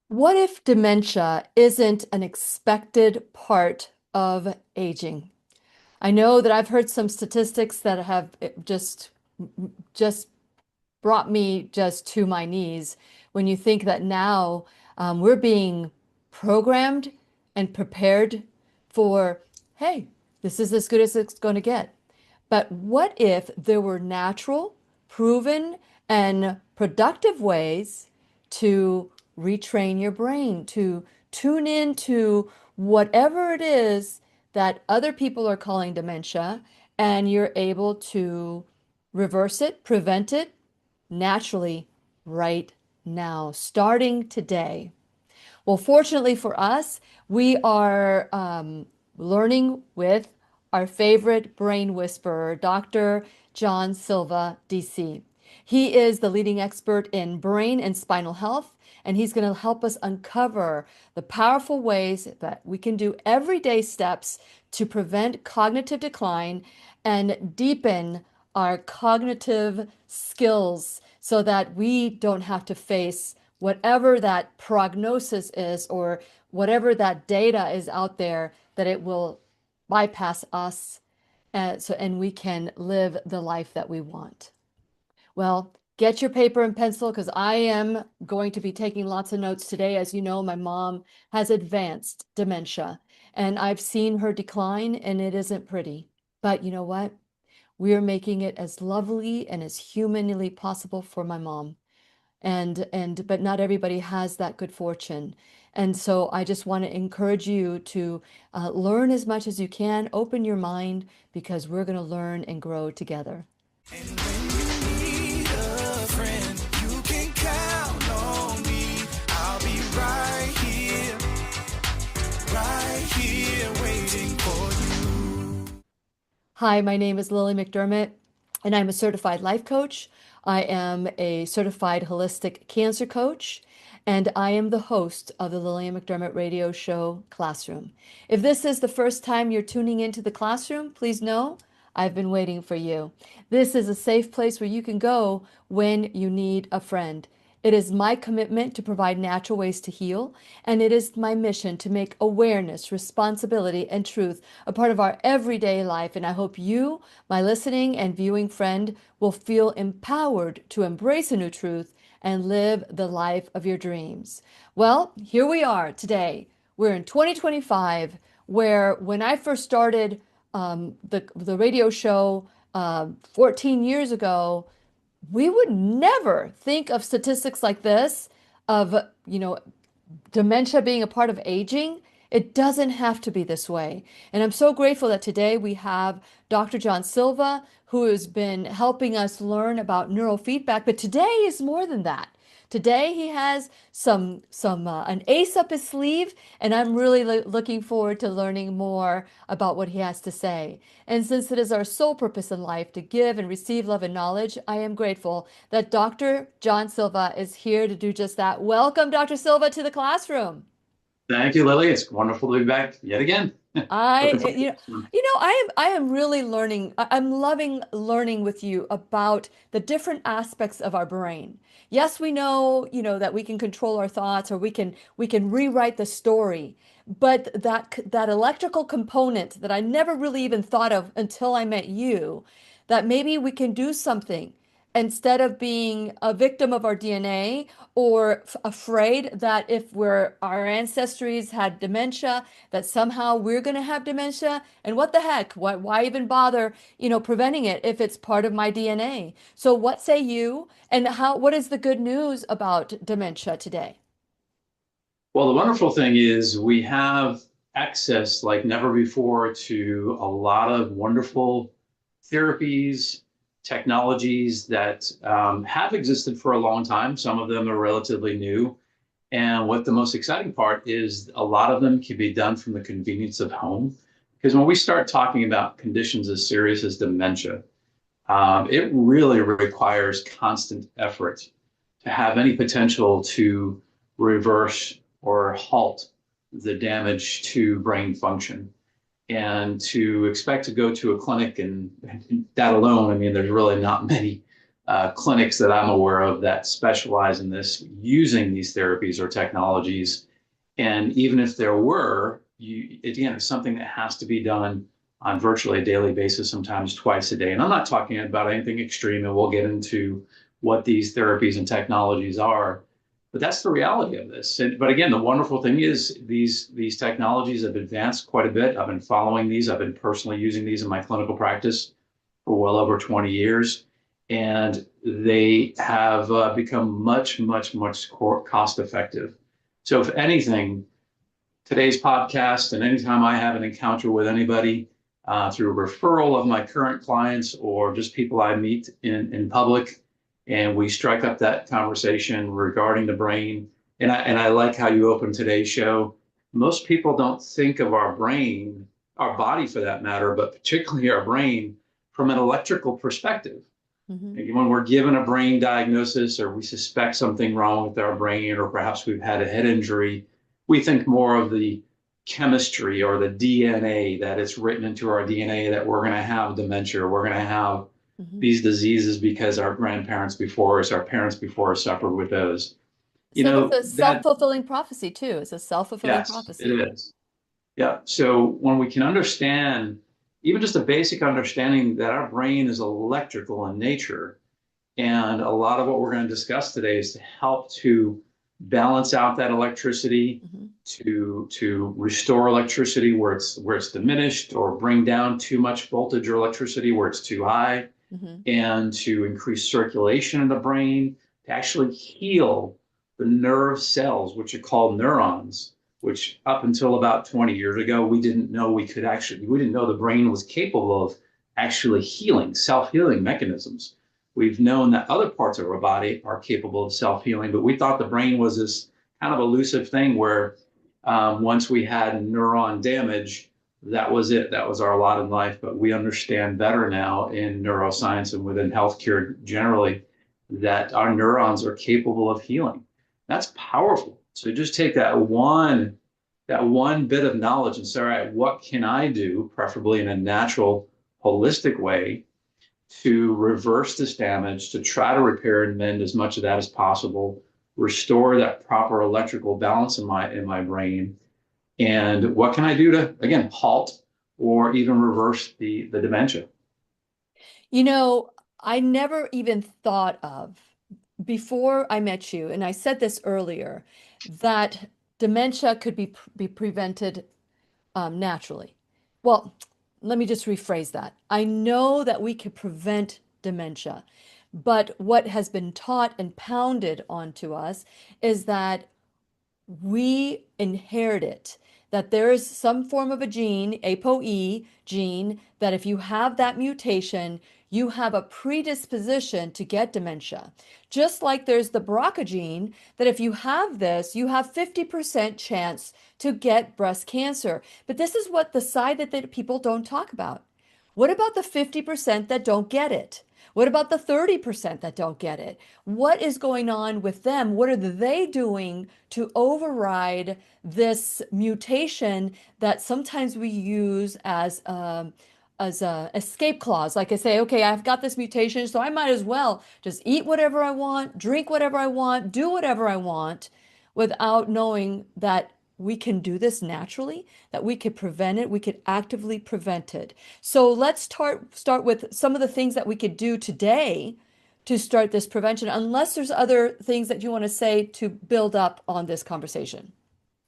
What if dementia isn't an expected part of aging? I know that I've heard some statistics that have just brought me just to my knees when you think that now we're being programmed and prepared for, hey, this is as good as it's going to get. But what if there were natural, proven, and productive ways to retrain your brain, to tune into whatever it is that other people are calling dementia, and you're able to reverse it, prevent it naturally right now, starting today? Well, fortunately for us, we are learning with our favorite brain whisperer, Dr. John Silva, DC. He is the leading expert in brain and spinal health, and he's going to help us uncover the powerful ways that we can do everyday steps to prevent cognitive decline and deepen our cognitive skills so that we don't have to face whatever that prognosis is or whatever that data is out there, that it will bypass us and we can live the life that we want. Well, get your paper and pencil because I am going to be taking lots of notes today. As you know, my mom has advanced dementia and I've seen her decline and it isn't pretty. But you know what? We are making it as lovely and as humanly possible for my mom. But not everybody has that good fortune. And so I just want to encourage you to learn as much as you can, open your mind, because we're going to learn and grow together. And when you need a friend, you can count on me. I'll be right here waiting for you. Hi, my name is Lily McDermott, and I'm a certified life coach. I am a certified holistic cancer coach, and I am the host of the Lillian McDermott radio show Classroom. If this is the first time you're tuning into the classroom, please know I've been waiting for you. This is a safe place where you can go when you need a friend. It is my commitment to provide natural ways to heal, and it is my mission to make awareness, responsibility, and truth a part of our everyday life. And I hope you, my listening and viewing friend, will feel empowered to embrace a new truth and live the life of your dreams. Well, here we are today. We're in 2025, where when I first started the radio show 14 years ago, we would never think of statistics like this of, you know, dementia being a part of aging. It doesn't have to be this way. And I'm so grateful that today we have Dr. John Silva, who has been helping us learn about neurofeedback. But today is more than that. Today he has an ace up his sleeve, and I'm really looking forward to learning more about what he has to say. And since it is our sole purpose in life to give and receive love and knowledge, I am grateful that Dr. John Silva is here to do just that. Welcome, Dr. Silva, to the classroom. Thank you, Lily. It's wonderful to be back yet again. I, Looking forward you know, to this one. I am really learning. I'm loving learning with you about the different aspects of our brain. Yes, we know, that we can control our thoughts or we can rewrite the story. But that electrical component that I never really even thought of until I met you, that maybe we can do something instead of being a victim of our DNA or afraid that if our ancestries had dementia, that somehow we're going to have dementia. And what the heck? Why even bother, preventing it if it's part of my DNA? So what say you? And what is the good news about dementia today? Well, the wonderful thing is we have access like never before to a lot of wonderful therapies, technologies that have existed for a long time. Some of them are relatively new. And what the most exciting part is, a lot of them can be done from the convenience of home. Because when we start talking about conditions as serious as dementia, it really requires constant effort to have any potential to reverse or halt the damage to brain function. And to expect to go to a clinic and that alone, I mean, there's really not many clinics that I'm aware of that specialize in this, using these therapies or technologies. And even if there were, again, it's something that has to be done on virtually a daily basis, sometimes twice a day. And I'm not talking about anything extreme, and we'll get into what these therapies and technologies are. But that's the reality of this. But again, the wonderful thing is these technologies have advanced quite a bit. I've been following these. I've been personally using these in my clinical practice for well over 20 years. And they have become much, much, much cost effective. So if anything, today's podcast and anytime I have an encounter with anybody through referral of my current clients or just people I meet in public, and we strike up that conversation regarding the brain. And I like how you opened today's show. Most people don't think of our brain, our body for that matter, but particularly our brain from an electrical perspective. Mm-hmm. When we're given a brain diagnosis or we suspect something wrong with our brain, or perhaps we've had a head injury, we think more of the chemistry or the DNA that it's written into our DNA that we're going to have dementia, we're going to have these diseases because our grandparents before us, our parents before us suffered with those. So it's a self-fulfilling prophecy too. It's a self-fulfilling prophecy. It is. Yeah. So when we can understand, even just a basic understanding that our brain is electrical in nature, and a lot of what we're going to discuss today is to help to balance out that electricity, to restore electricity where it's diminished, or bring down too much voltage or electricity where it's too high, and to increase circulation in the brain, to actually heal the nerve cells, which are called neurons, which up until about 20 years ago, we didn't know we didn't know the brain was capable of actually healing, self-healing mechanisms. We've known that other parts of our body are capable of self-healing, but we thought the brain was this kind of elusive thing where once we had neuron damage, that was it. That was our lot in life. But we understand better now in neuroscience and within healthcare generally that our neurons are capable of healing. That's powerful. So just take that one bit of knowledge and say, all right, what can I do, preferably in a natural, holistic way, to reverse this damage, to try to repair and mend as much of that as possible, restore that proper electrical balance in my brain, and what can I do to, again, halt or even reverse the dementia? I never even thought of, before I met you, and I said this earlier, that dementia could be prevented naturally. Well, let me just rephrase that. I know that we can prevent dementia, but what has been taught and pounded onto us is that we inherit it, that there is some form of a gene, ApoE gene, that if you have that mutation, you have a predisposition to get dementia. Just like there's the BRCA gene, that if you have this, you have 50% chance to get breast cancer. But this is what the side that people don't talk about. What about the 50% that don't get it? What about the 30% that don't get it? What is going on with them? What are they doing to override this mutation that sometimes we use as a escape clause? Like I say, okay, I've got this mutation, so I might as well just eat whatever I want, drink whatever I want, do whatever I want, without knowing that we can do this naturally, that we could prevent it, we could actively prevent it. So let's start with some of the things that we could do today to start this prevention, unless there's other things that you want to say to build up on this conversation.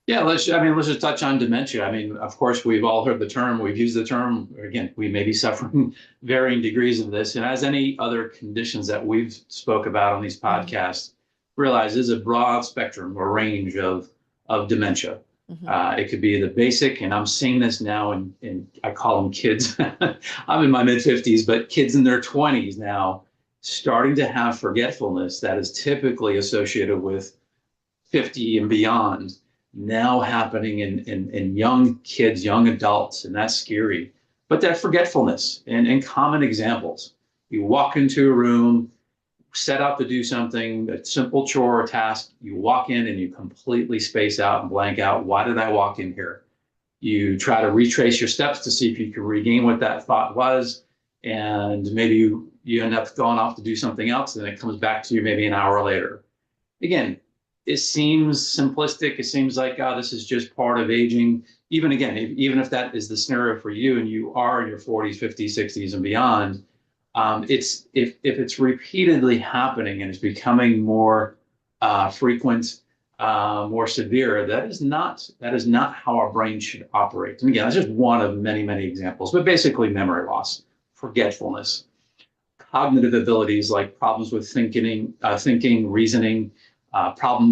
Yeah, let's just touch on dementia. Of course, we've all heard the term, we've used the term. Again, we may be suffering varying degrees of this. And as any other conditions that we've spoke about on these podcasts, realize there's a broad spectrum or range of dementia. It could be the basic, and I'm seeing this now in I call them kids. I'm in my mid-50s, but kids in their 20s now starting to have forgetfulness that is typically associated with 50 and beyond, now happening in young kids, young adults, and that's scary. But that forgetfulness and common examples. You walk into a room, set out to do something, a simple chore or task, you walk in and you completely space out and blank out. Why did I walk in here? You try to retrace your steps to see if you can regain what that thought was. And maybe you you end up going off to do something else, and it comes back to you maybe an hour later. Again, it seems simplistic. It seems like, oh, this is just part of aging. Even again, even if that is the scenario for you and you are in your 40s, 50s, 60s, and beyond, it's if it's repeatedly happening and it's becoming more frequent, more severe, that is not how our brain should operate. And again, that's just one of many, many examples. But basically, memory loss, forgetfulness, cognitive abilities like problems with thinking, reasoning,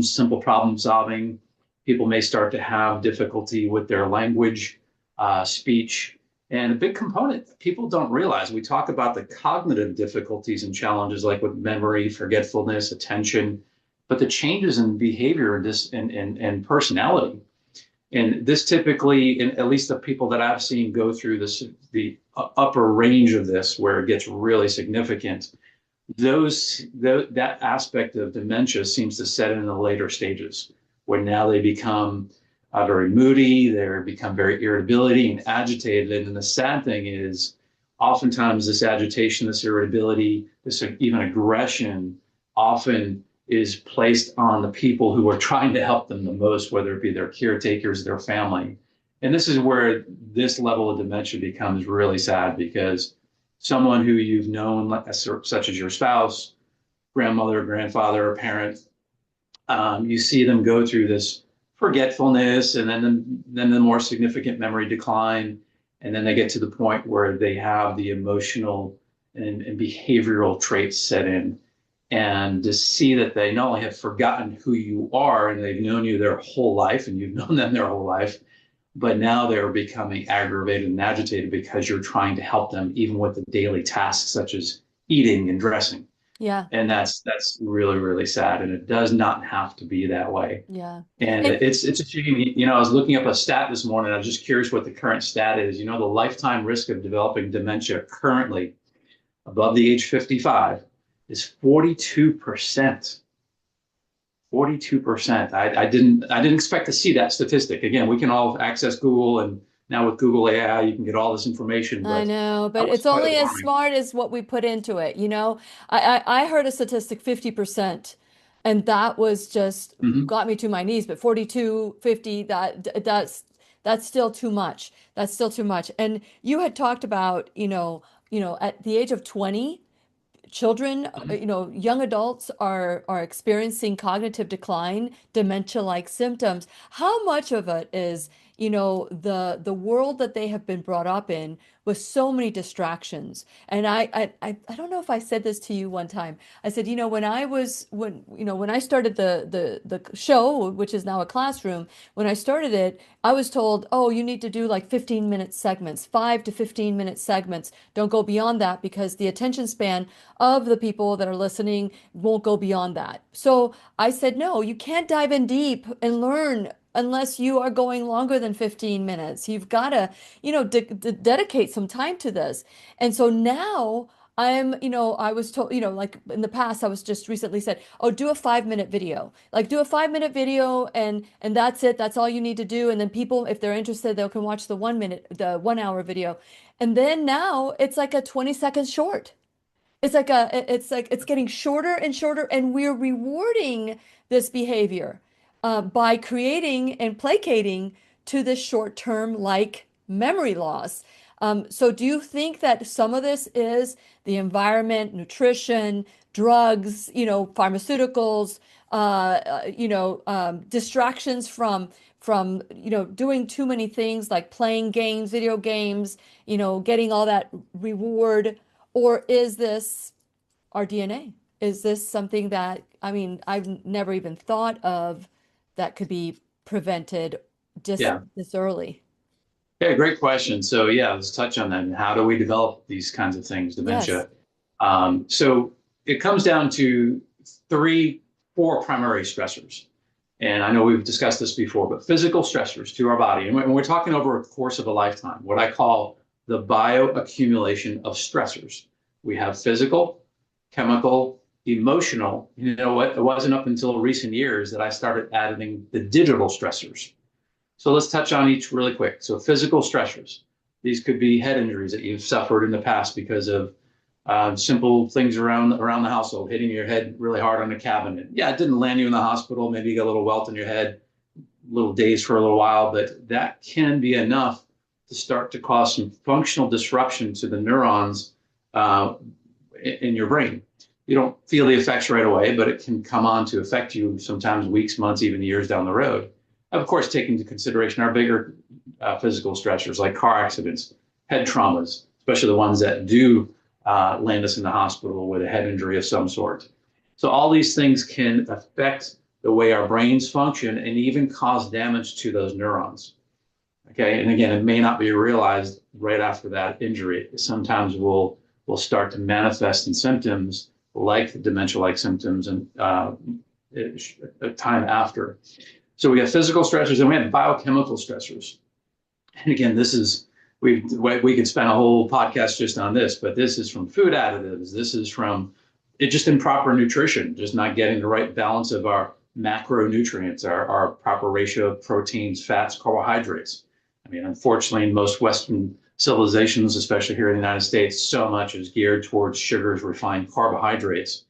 simple problem solving. People may start to have difficulty with their language, speech, and a big component people don't realize. We talk about the cognitive difficulties and challenges like with memory, forgetfulness, attention, but the changes in behavior and personality. And this typically, at least the people that I've seen go through the upper range of this, where it gets really significant, that aspect of dementia seems to set in the later stages, where now they become very moody, they become very irritability and agitated. And the sad thing is, oftentimes this agitation, this irritability, this even aggression, often is placed on the people who are trying to help them the most, whether it be their caretakers, their family. And this is where this level of dementia becomes really sad, because someone who you've known, such as your spouse, grandmother, grandfather, or parent, you see them go through this forgetfulness, and then the more significant memory decline, and then they get to the point where they have the emotional and behavioral traits set in. And to see that they not only have forgotten who you are, and they've known you their whole life, and you've known them their whole life, but now they're becoming aggravated and agitated because you're trying to help them even with the daily tasks such as eating and dressing. Yeah. And that's really, really sad. And it does not have to be that way. Yeah. And it's a shame. I was looking up a stat this morning. I was just curious what the current stat is. The lifetime risk of developing dementia currently above the age 55 is 42%. 42%. I didn't expect to see that statistic. Again, we can all access Google, and now with Google AI, you can get all this information. I know, but That was it's quite only as alarming. smart as what we put into it. I heard a statistic 50%, and that was just Mhm. got me to my knees. But 42, 50, that's still too much. That's still too much. And you had talked about, at the age of 20, children, Mhm. young adults are experiencing cognitive decline, dementia-like symptoms. How much of it is, the world that they have been brought up in with so many distractions? And I don't know if I said this to you one time. I said, when I started the show, which is now a classroom, when I started it, I was told, oh, you need to do like 15-minute segments, 5 to 15-minute segments. Don't go beyond that, because the attention span of the people that are listening won't go beyond that. So I said, no, you can't dive in deep and learn unless you are going longer than 15 minutes. You've got to, dedicate some time to this. And so now I was told, like in the past, I was just recently said, oh, do a 5-minute video. Like do a 5-minute video, and that's it. That's all you need to do. And then people, if they're interested, they can watch the 1 hour video. And then now it's like a 20-second short. It's getting shorter and shorter, and we're rewarding this behavior by creating and placating to this short-term like memory loss. So do you think that some of this is the environment, nutrition, drugs, pharmaceuticals, distractions from doing too many things like playing games, video games, getting all that reward? Or is this our DNA? Is this something that, I've never even thought of that could be prevented just Yeah. this early? Yeah, great question. So yeah, let's touch on that. How do we develop these kinds of things, Yes. dementia? So it comes down to four primary stressors. And I know we've discussed this before, but physical stressors to our body. And we're talking over a course of a lifetime, what I call the bioaccumulation of stressors. We have physical, chemical, emotional. You know what? It wasn't up until recent years that I started adding the digital stressors. So let's touch on each really quick. So physical stressors. These could be head injuries that you've suffered in the past because of Simple things around the household, hitting your head really hard on a cabinet. Yeah, it didn't land you in the hospital. Maybe you got a little welt in your head, little dazed for a little while, but that can be enough to start to cause some functional disruption to the neurons uh, in your brain. You don't feel the effects right away, but it can come on to affect you sometimes weeks, months, even years down the road. Of course, taking into consideration our bigger physical stressors like car accidents, head traumas, especially the ones that do land us in the hospital with a head injury of some sort. So all these things can affect the way our brains function and even cause damage to those neurons. Okay, and again, it may not be realized right after that injury. Sometimes we'll start to manifest in symptoms like dementia-like symptoms and time after. So we have physical stressors and we have biochemical stressors. And again, this is we could spend a whole podcast just on this, but this is from food additives. This is from just improper nutrition, just not getting the right balance of our macronutrients, our proper ratio of proteins, fats, carbohydrates. I mean, unfortunately, in most Western civilizations, especially here in the United States, so much is geared towards sugars, refined carbohydrates.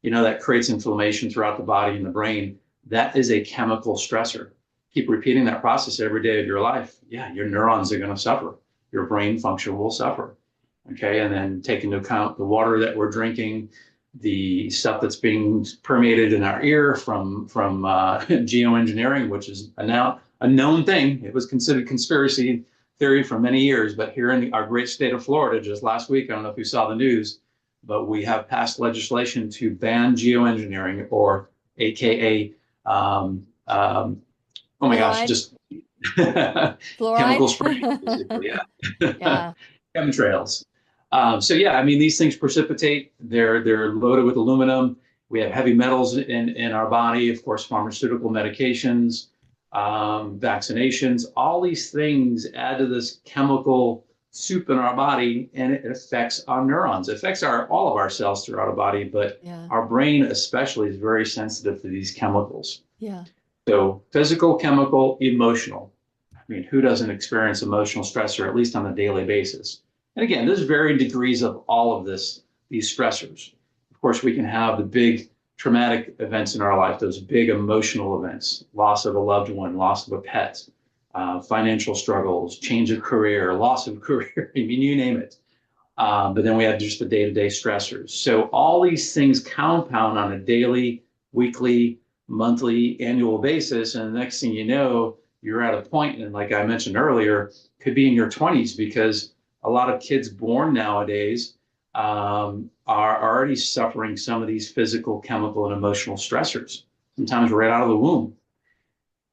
You know, that creates inflammation throughout the body and the brain. That is a chemical stressor. Keep repeating that process every day of your life. Yeah, your neurons are going to suffer. Your brain function will suffer. Okay, and then take into account the water that we're drinking, the stuff that's being permeated in our ear from geoengineering, which is now a known thing. It was considered conspiracy theory for many years, but here in our great state of Florida, just last week, I don't know if you saw the news, but we have passed legislation to ban geoengineering, or AKA, oh my gosh, Fluoride? just Fluoride? chemical spraying, basically, yeah. Yeah. Chemtrails. So yeah, I mean, these things precipitate. They're loaded with aluminum. We have heavy metals in our body, of course, pharmaceutical medications, vaccinations. All these things add to this chemical soup in our body, and it affects our neurons. It affects all of our cells throughout our body, but Yeah. our brain especially is very sensitive to these chemicals. Yeah. So physical, chemical, emotional. I mean, who doesn't experience emotional stressor, at least on a daily basis? And again, there's varying degrees of all of these stressors. Of course, we can have the big traumatic events in our life, those big emotional events, loss of a loved one, loss of a pet, financial struggles, change of career, loss of career, I mean, you name it. But then we have just the day-to-day stressors. So all these things compound on a daily, weekly, monthly, annual basis. And the next thing you know, you're at a point, and like I mentioned earlier, could be in your 20s, because a lot of kids born nowadays are already suffering some of these physical, chemical, and emotional stressors, sometimes right out of the womb.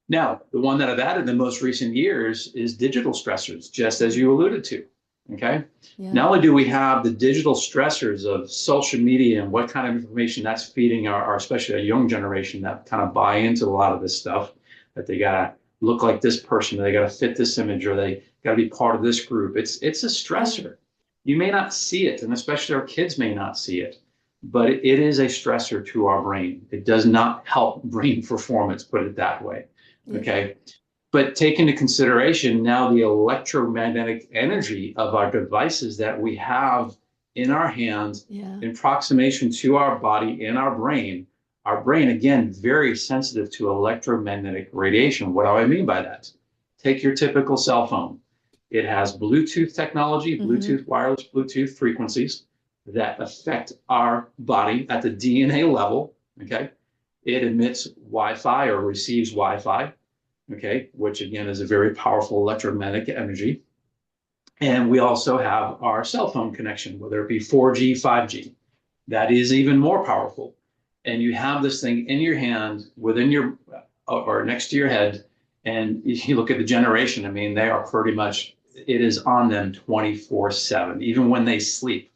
Now, the one that I've added in the most recent years is digital stressors, just as you alluded to. Okay. Yeah. Not only do we have the digital stressors of social media and what kind of information that's feeding our especially a young generation that kind of buy into a lot of this stuff, that they gotta look like this person, or they gotta fit this image, or they gotta be part of this group. It's a stressor. You may not see it, and especially our kids may not see it, but it is a stressor to our brain. It does not help brain performance, put it that way. Yeah. Okay. But take into consideration now the electromagnetic energy of our devices that we have in our hands, Yeah. in proximation to our body and our brain. Our brain, again, very sensitive to electromagnetic radiation. What do I mean by that? Take your typical cell phone. It has Bluetooth technology, Bluetooth, wireless Bluetooth frequencies that affect our body at the DNA level. Okay. It emits Wi-Fi or receives Wi-Fi. Okay, which again is a very powerful electromagnetic energy. And we also have our cell phone connection, whether it be 4G, 5G. That is even more powerful. And you have this thing in your hand, within your, or next to your head. And you look at the generation, I mean, they are pretty much, it is on them 24/7. Even when they sleep,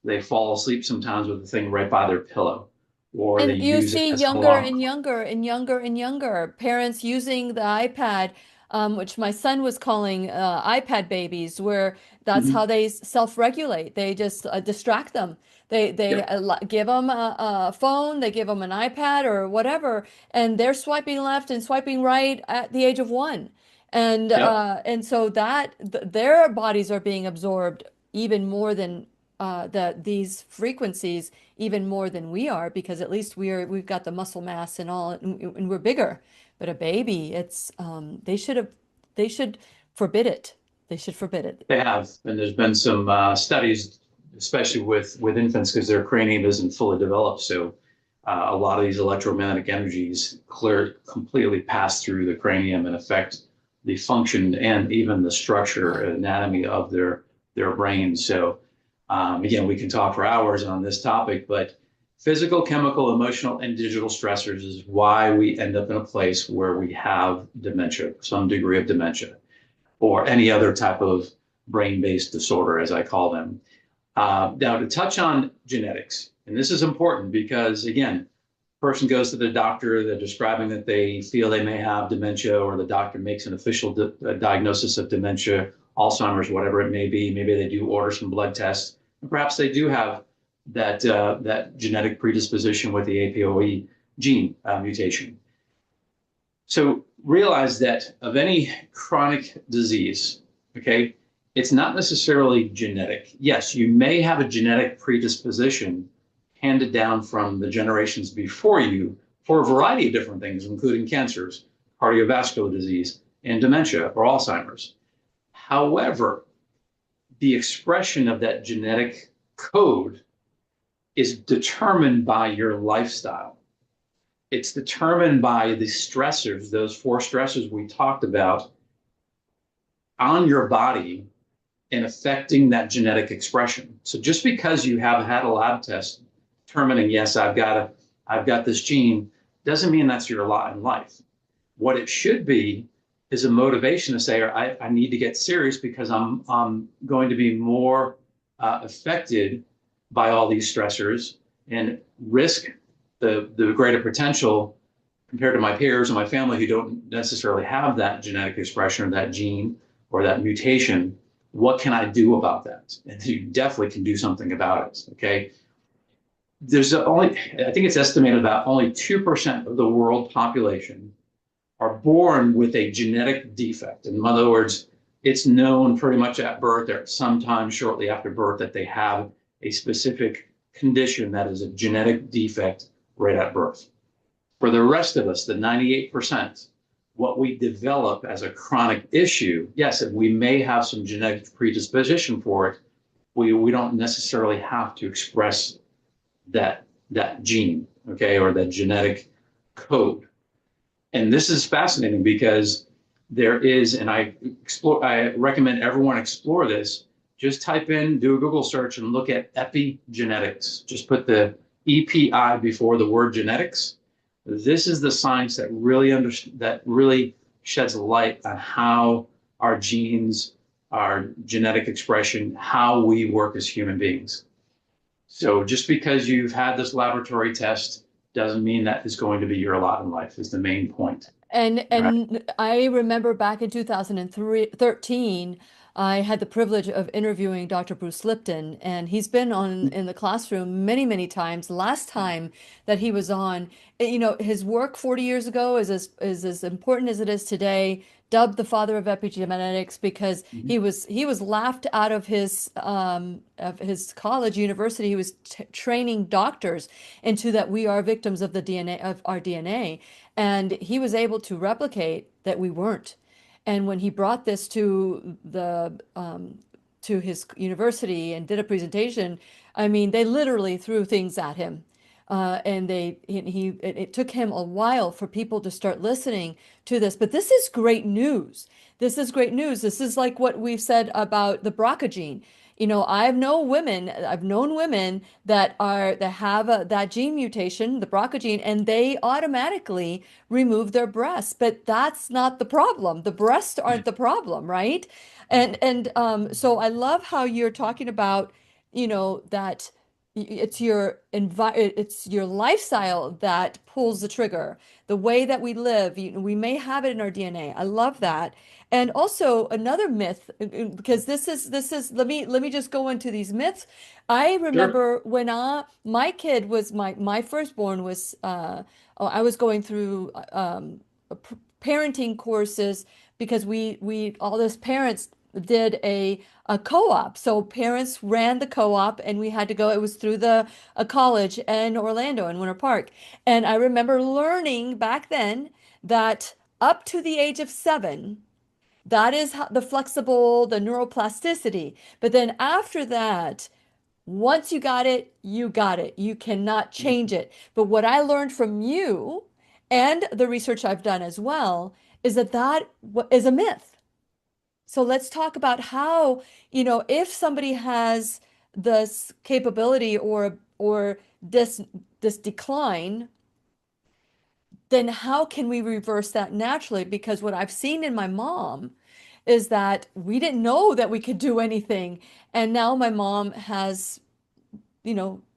they fall asleep sometimes with the thing right by their pillow, or they And you use it see as an younger alarm and clock. younger and younger and younger parents using the iPad, which my son was calling iPad babies, where that's how Mhm. they self-regulate. They just distract them. They Yep. give them a phone, they give them an iPad or whatever, and they're swiping left and swiping right at the age of 1. Yep. And so that th their bodies are being absorbed even more than these frequencies even more than we are, because at least we've got the muscle mass and all, and we're bigger. But a baby, it's they should forbid it. They should forbid it. They have, and there's been some studies, especially with infants, because their cranium isn't fully developed. So a lot of these electromagnetic energies completely pass through the cranium and affect the function and even the structure and anatomy of their brain. So again, we can talk for hours on this topic, but physical, chemical, emotional, and digital stressors is why we end up in a place where we have dementia, some degree of dementia, or any other type of brain-based disorder, as I call them. Now, to touch on genetics, and this is important because, again, person goes to the doctor, they're describing that they feel they may have dementia, or the doctor makes an official diagnosis of dementia, Alzheimer's, whatever it may be. Maybe they do order some blood tests, and perhaps they do have that genetic predisposition with the APOE gene mutation. So realize that of any chronic disease, okay, it's not necessarily genetic. Yes, you may have a genetic predisposition handed down from the generations before you for a variety of different things, including cancers, cardiovascular disease, and dementia or Alzheimer's. However, the expression of that genetic code is determined by your lifestyle. It's determined by the stressors, those four stressors we talked about on your body and affecting that genetic expression. So just because you have had a lab test determining, yes, I've got this gene, doesn't mean that's your lot in life. What it should be is a motivation to say, I need to get serious because I'm going to be more affected by all these stressors and risk the greater potential compared to my peers and my family who don't necessarily have that genetic expression or that gene or that mutation. What can I do about that? And you definitely can do something about it, okay? I think it's estimated about only 2% of the world population are born with a genetic defect. In other words, it's known pretty much at birth or sometime shortly after birth that they have a specific condition that is a genetic defect right at birth. For the rest of us, the 98%, what we develop as a chronic issue, yes, we may have some genetic predisposition for it, we don't necessarily have to express that gene, okay, or that genetic code. And this is fascinating because there is, and I recommend everyone explore this. Just type in, do a Google search and look at epigenetics. Just put the EPI before the word genetics. This is the science that really sheds light on how our genes, our genetic expression, how we work as human beings. So just because you've had this laboratory test doesn't mean that is going to be your lot in life, is the main point. And Right? I remember back in 2013, I had the privilege of interviewing Dr. Bruce Lipton, and he's been on in the classroom many, many times. Last time that he was on, his work 40 years ago is as important as it is today. Dubbed the father of epigenetics because Mhm. he was laughed out of his college university. He was training doctors into that we are victims of the DNA of our DNA, and he was able to replicate that we weren't. And when he brought this to his university and did a presentation, I mean, they literally threw things at him. And it took him a while for people to start listening to this. But this is great news. This is great news. This is like what we've said about the BRCA gene. I've known women that have that gene mutation, the BRCA gene, and they automatically remove their breasts. But that's not the problem. The breasts aren't the problem, right? So I love how you're talking about, that it's your lifestyle that pulls the trigger, the way that we live. We may have it in our DNA. I love that. And also another myth, because let me just go into these myths. I Sure. remember when my kid was my firstborn was I was going through parenting courses because we all those parents did a co-op. So parents ran the co-op and we had to go, it was through the a college in Orlando in Winter Park. And I remember learning back then that up to the age of 7, that is the flexible, the neuroplasticity. But then after that, once you got it, you got it. You cannot change it. But what I learned from you and the research I've done as well is that is a myth. So let's talk about how, if somebody has this capability or this decline, then how can we reverse that naturally? Because what I've seen in my mom is that we didn't know that we could do anything. And now my mom has,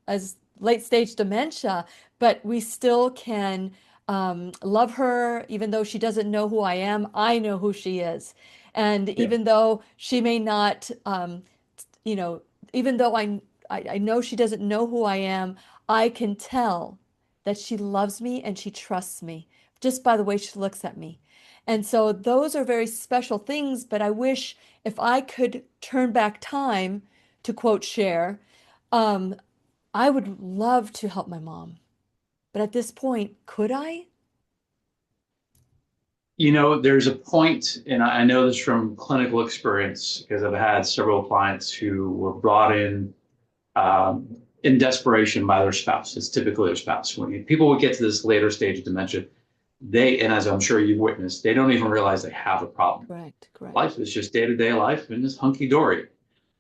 as late stage dementia, but we still can love her, even though she doesn't know who I am. I know who she is. And Yeah. even though she may not, you know, even though I know she doesn't know who I am, I can tell that she loves me and she trusts me just by the way she looks at me. And so those are very special things, but I wish if I could turn back time, to quote Cher, um, I would love to help my mom. But at this point, could I? There's a point, and I know this from clinical experience because I've had several clients who were brought um, in desperation by their spouse. It's typically their spouse. When people would get to this later stage of dementia, and as I'm sure you've witnessed, they don't even realize they have a problem. Correct, correct. Life is just day-to-day life and it's hunky-dory.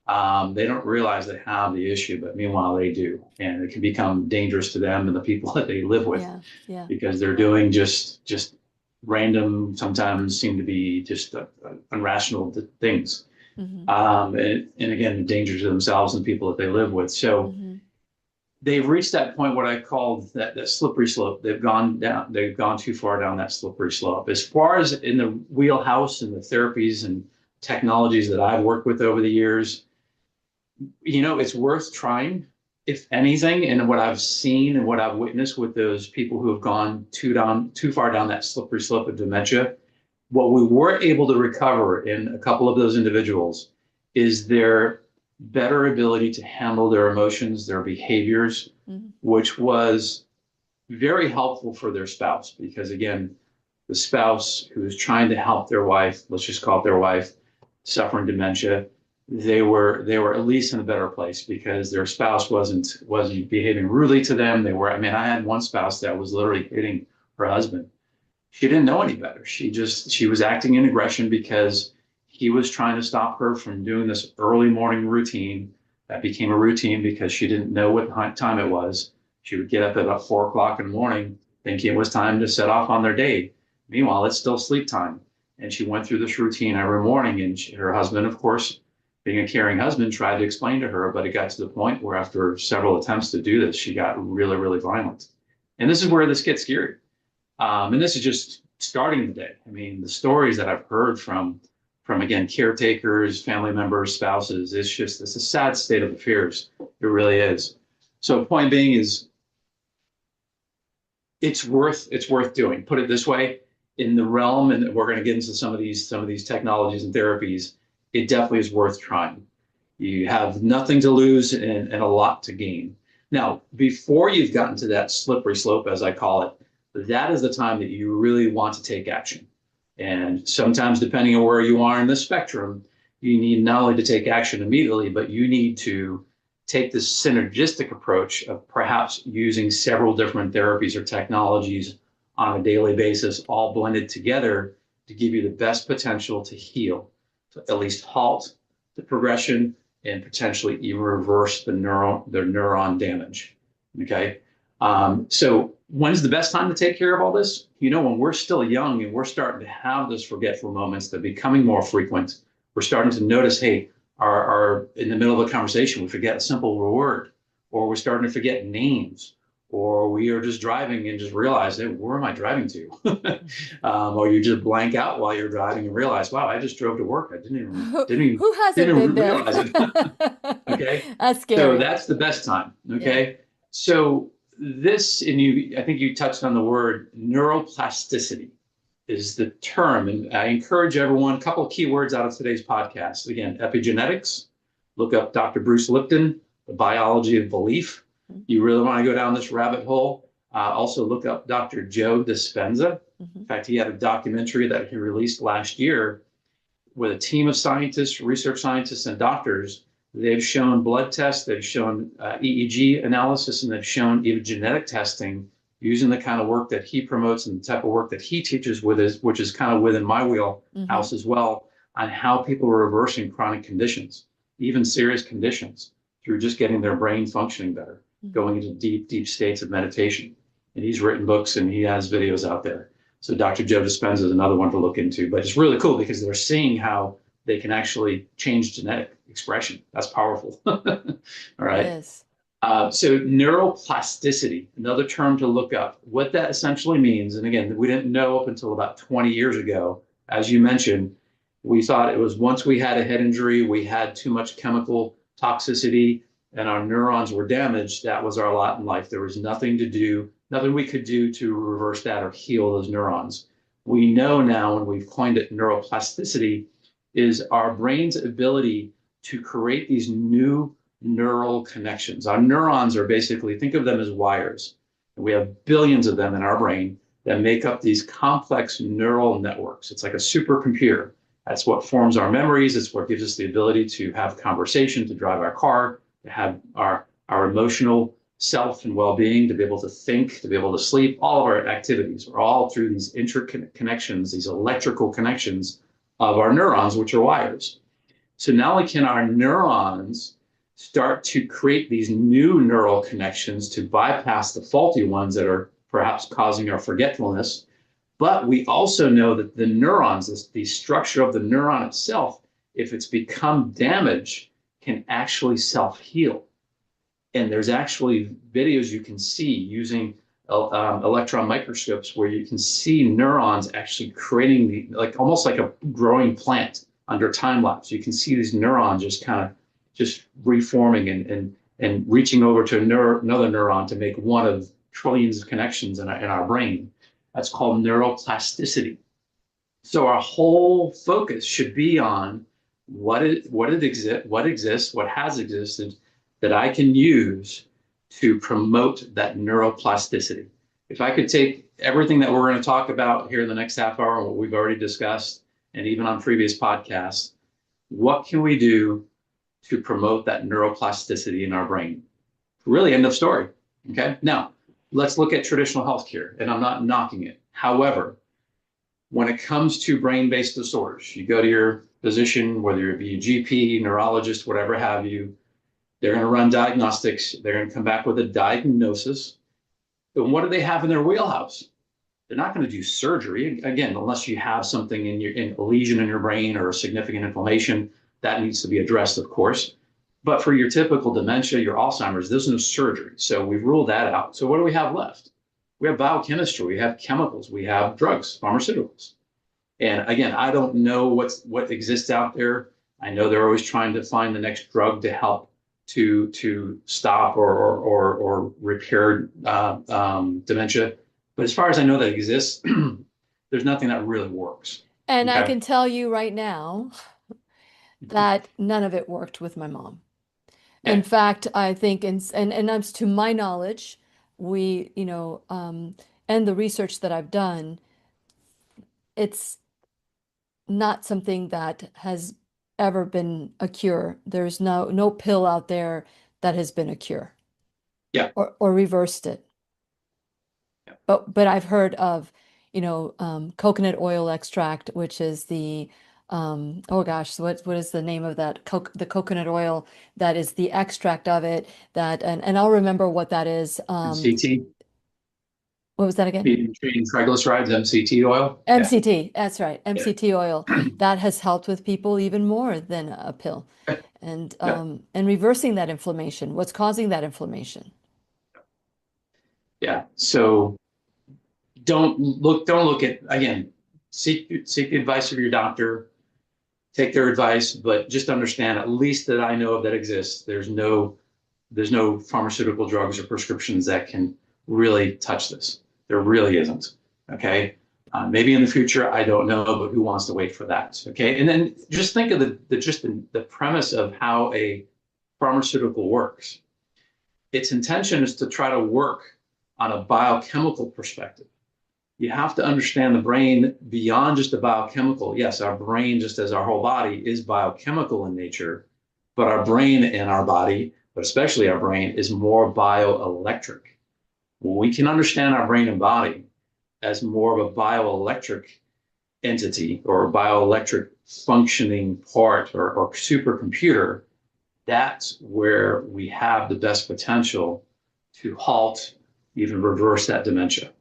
They don't realize they have the issue, but meanwhile they do. And it can become dangerous to them and the people that they live with Yeah, yeah. because they're doing just random, sometimes seem to be just unrational things. Hmm. And again, the danger to themselves and people that they live with. So Hmm. they've reached that point, what I call that slippery slope. They've gone too far down that slippery slope. As far as in the wheelhouse and the therapies and technologies that I've worked with over the years, it's worth trying, if anything, and what I've seen and what I've witnessed with those people who have gone too far down that slippery slope of dementia. What we were able to recover in a couple of those individuals is their better ability to handle their emotions, their behaviors, Hmm. which was very helpful for their spouse. Because again, the spouse who is trying to help their wife, let's just call it their wife, suffering dementia, they were at least in a better place because their spouse wasn't behaving rudely to them. I had one spouse that was literally hitting her husband. She didn't know any better. She was acting in aggression because he was trying to stop her from doing this early morning routine that became a routine because she didn't know what time it was. She would get up at about 4 o'clock in the morning thinking it was time to set off on their day. Meanwhile, it's still sleep time. And she went through this routine every morning. And her husband, of course, being a caring husband, tried to explain to her, but it got to the point where after several attempts to do this, she got really, really violent. And this is where this gets scary. And this is just starting the day. The stories that I've heard from again, caretakers, family members, spouses, it's a sad state of affairs. It really is. So point being is it's worth doing. Put it this way, in the realm, and we're going to get into some of these technologies and therapies, it definitely is worth trying. You have nothing to lose and a lot to gain. Now, before you've gotten to that slippery slope, as I call it, that is the time that you really want to take action. And sometimes, depending on where you are in the spectrum, you need not only to take action immediately, but you need to take this synergistic approach of perhaps using several different therapies or technologies on a daily basis, all blended together to give you the best potential to heal, to at least halt the progression and potentially even reverse the neuron damage. Okay. So when's the best time to take care of all this? When we're still young and we're starting to have those forgetful moments that are becoming more frequent, we're starting to notice, hey, our in the middle of a conversation, we forget a simple word, or we're starting to forget names, or we are just driving and just realize, hey, where am I driving to? Or you just blank out while you're driving and realize, wow, I just drove to work. I didn't even Who, didn't even, who hasn't didn't been even there? realize it. Okay. That's So scary. that's the best time. Yeah. Okay. So I think you touched on the word neuroplasticity. is the term. And I encourage everyone, a couple of keywords out of today's podcast. Again, epigenetics. Look up Dr. Bruce Lipton, The Biology of Belief. You really want to go down this rabbit hole. Also look up Dr. Joe Dispenza. In fact, he had a documentary that he released last year with a team of scientists, research scientists, and doctors. They've shown blood tests, they've shown EEG analysis, and they've shown even genetic testing using the kind of work that he promotes and the type of work that he teaches with his, which is kind of within my wheelhouse as well, on how people are reversing chronic conditions, even serious conditions, through just getting their brain functioning better, going into deep, deep states of meditation. And he's written books and he has videos out there. So Dr. Joe Dispenza is another one to look into, but it's really cool because they're seeing how they can actually change genetic expression. That's powerful. All right. Yes. So neuroplasticity, another term to look up, what that essentially means. And again, we didn't know up until about 20 years ago. As you mentioned, we thought it was once we had a head injury, we had too much chemical toxicity and our neurons were damaged. That was our lot in life. There was nothing to do, nothing we could do to reverse that or heal those neurons. We know now, and we've coined it neuroplasticity, is our brain's ability to create these new neural connections. Our neurons are basically, think of them as wires. We have billions of them in our brain that make up these complex neural networks. It's like a supercomputer. That's what forms our memories. It's what gives us the ability to have conversation, to drive our car, to have our emotional self and well-being, to be able to think, to be able to sleep. All of our activities are all through these interconnections, these electrical connections of our neurons, which are wires. So not only can our neurons start to create these new neural connections to bypass the faulty ones that are perhaps causing our forgetfulness, but we also know that the neurons, the structure of the neuron itself, if it's become damaged, can actually self-heal. And there's actually videos you can see using electron microscopes where you can see neurons actually creating like almost like a growing plant under time lapse. You can see these neurons just kind of just reforming and reaching over to another neuron to make one of trillions of connections in our brain. That's called neuroplasticity. So our whole focus should be on what exists, what has existed that I can use to promote that neuroplasticity. If I could take everything that we're going to talk about here in the next half hour and what we've already discussed, and even on previous podcasts, what can we do to promote that neuroplasticity in our brain? Really, end of story. Okay. Now, let's look at traditional healthcare, and I'm not knocking it. However, when it comes to brain-based disorders, you go to your physician, whether it be a GP, neurologist, whatever have you, they're going to run diagnostics. They're going to come back with a diagnosis. And what do they have in their wheelhouse? They're not going to do surgery, again, unless you have something in a lesion in your brain or a significant inflammation that needs to be addressed, of course. But for your typical dementia, your Alzheimer's, there's no surgery. So we've ruled that out. So what do we have left? We have biochemistry, we have chemicals, we have drugs, pharmaceuticals. And again, I don't know what exists out there. I know they're always trying to find the next drug to help to stop or repair dementia. But as far as I know that exists, there's nothing that really works. And I Okay. can tell you right now that none of it worked with my mom. In Yeah. fact, I think, and that's to my knowledge, we, and the research that I've done, it's not something that has ever been a cure. There's no pill out there that has been a cure. Yeah. Or reversed it. Yeah. But I've heard of, coconut oil extract, which is the oh gosh, so what is the name of that? The coconut oil that is the extract of it that and I'll remember what that is. MCT, What was that again? medium chain triglycerides, MCT oil. Yeah. MCT, that's right. Yeah. MCT oil. That has helped with people even more than a pill. And reversing that inflammation. What's causing that inflammation? Yeah. So don't look at, again, seek the advice of your doctor, take their advice, but just understand, at least that I know of that exists, there's no pharmaceutical drugs or prescriptions that can really touch this. There really isn't. Okay. Maybe in the future, I don't know, but who wants to wait for that? Okay. And then just think of the premise of how a pharmaceutical works. Its intention is to try to work on a biochemical perspective. You have to understand the brain beyond just the biochemical. Yes, our brain, just as our whole body, is biochemical in nature, but our brain and our body, but especially our brain, is more bioelectric. When we can understand our brain and body as more of a bioelectric entity or a bioelectric functioning part or supercomputer, that's where we have the best potential to halt, even reverse that dementia.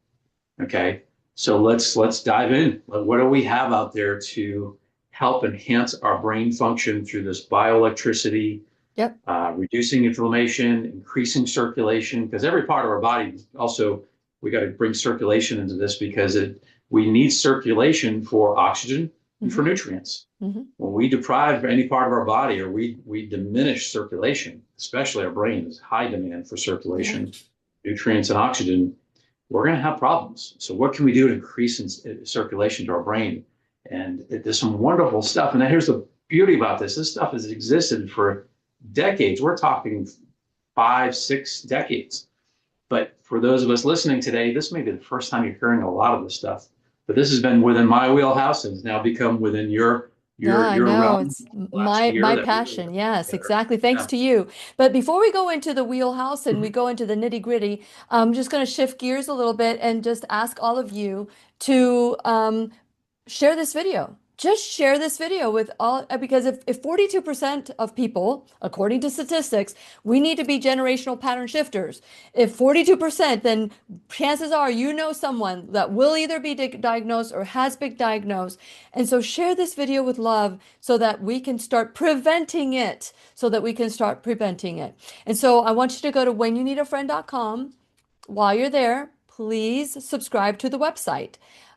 Okay, so let's dive in. What do we have out there to help enhance our brain function through this bioelectricity, Yep. reducing inflammation, increasing circulation? Because every part of our body also, we got to bring circulation into this because we need circulation for oxygen and for Mm-hmm. nutrients. Mm-hmm. When we deprive any part of our body or we diminish circulation, especially our brain is high demand for Yeah. circulation, nutrients, and oxygen, we're going to have problems. So what can we do to increase circulation to our brain? And there's some wonderful stuff. And here's the beauty about this. This stuff has existed for decades. We're talking 5, 6 decades. But for those of us listening today, this may be the first time you're hearing a lot of this stuff. But this has been within my wheelhouse and has now become within your Yeah, your I your know. realm It's last year my that we were passion. working Yes, together. exactly. Thanks Yeah. to you. But before we go into the wheelhouse and we Mhm. go into the nitty-gritty, I'm just going to shift gears a little bit and just ask all of you to share this video. Just share this video with all, because if 42% of people, according to statistics, we need to be generational pattern shifters. If 42%, then chances are you know someone that will either be diagnosed or has been diagnosed. And so share this video with love so that we can start preventing it, And so I want you to go to whenyouneedafriend.com. While you're there, please subscribe to the website.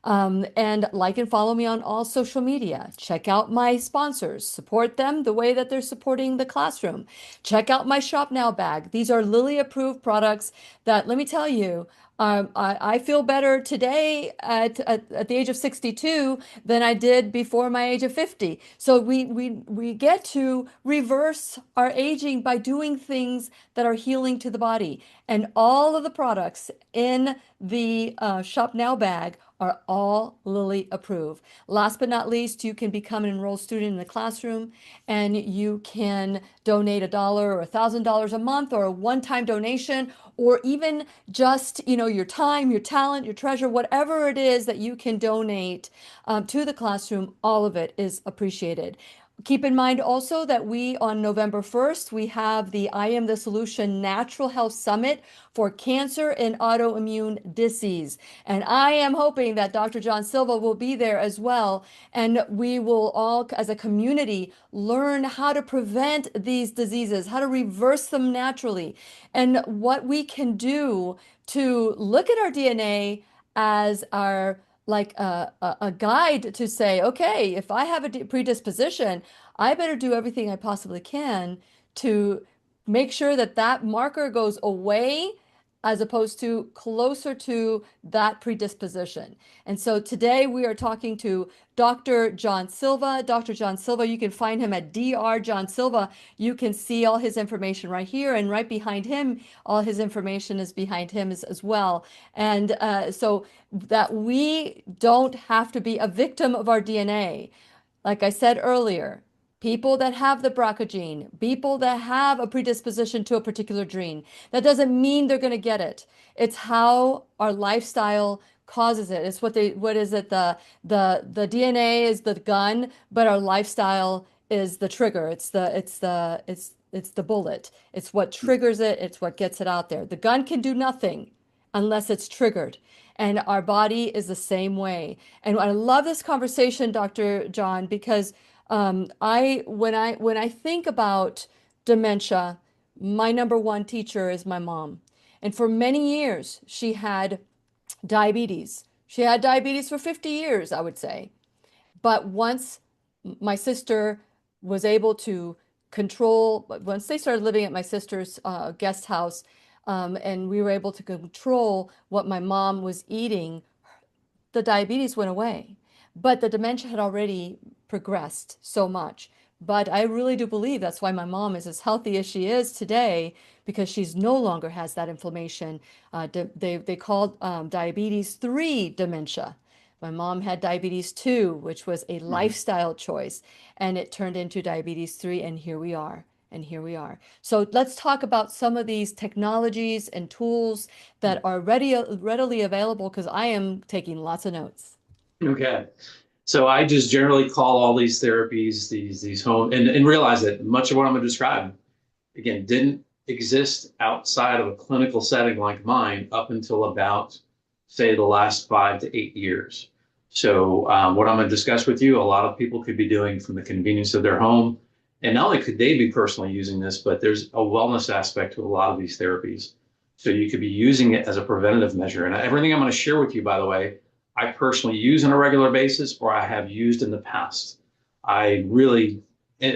And like and follow me on all social media. Check out my sponsors. Support them the way that they're supporting the classroom. Check out my Shop Now bag. These are Lilly approved products that, let me tell you, I feel better today at the age of 62 than I did before my age of 50. So we get to reverse our aging by doing things that are healing to the body. And all of the products in the Shop Now bag are all Lilly approved. Last but not least, you can become an enrolled student in the classroom and you can donate $1 or $1,000 a month or a one-time donation or even just, your time, your talent, your treasure, whatever it is that you can donate to the classroom, all of it is appreciated. Keep in mind also that on November 1st, we have the I Am the Solution Natural Health Summit for cancer and autoimmune disease. And I am hoping that Dr. John Silva will be there as well. And we will all, as a community, learn how to prevent these diseases, how to reverse them naturally, and what we can do to look at our DNA as our like a guide to say, okay, if I have a predisposition, I better do everything I possibly can to make sure that that marker goes away as opposed to closer to that predisposition. And so today we are talking to Dr. John Silva. Dr. John Silva, you can find him at Dr. John Silva. You can see all his information right here, and right behind him, all his information is behind him as well. And so that we don't have to be a victim of our DNA. Like I said earlier, people that have the BRCA gene, people that have a predisposition to a particular gene, that doesn't mean they're going to get it. It's how our lifestyle causes it. It's what is it? The DNA is the gun, but our lifestyle is the trigger. It's the bullet. It's what triggers it. It's what gets it out there. The gun can do nothing unless it's triggered. And our body is the same way. And I love this conversation, Dr. John, because when I think about dementia, my number one teacher is my mom. And for many years, she had diabetes. She had diabetes for 50 years, I would say. But once my sister was able to once they started living at my sister's guest house, and we were able to control what my mom was eating, the diabetes went away, but the dementia had already progressed so much. But I really do believe that's why my mom is as healthy as she is today, because she's no longer has that inflammation. They called diabetes 3 dementia. My mom had diabetes 2, which was a Mhm. lifestyle choice, and it turned into diabetes 3, and here we are. And here we are. So let's talk about some of these technologies and tools that are readily available, because I am taking lots of notes. Okay. So I just generally call all these therapies these home and realize that much of what I'm going to describe again didn't exist outside of a clinical setting like mine up until about say the last 5 to 8 years. So what I'm going to discuss with you, a lot of people could be doing from the convenience of their home, and not only could they be personally using this, but there's a wellness aspect to a lot of these therapies. So you could be using it as a preventative measure. And everything I'm going to share with you, by the way, I personally use on a regular basis or I have used in the past. I really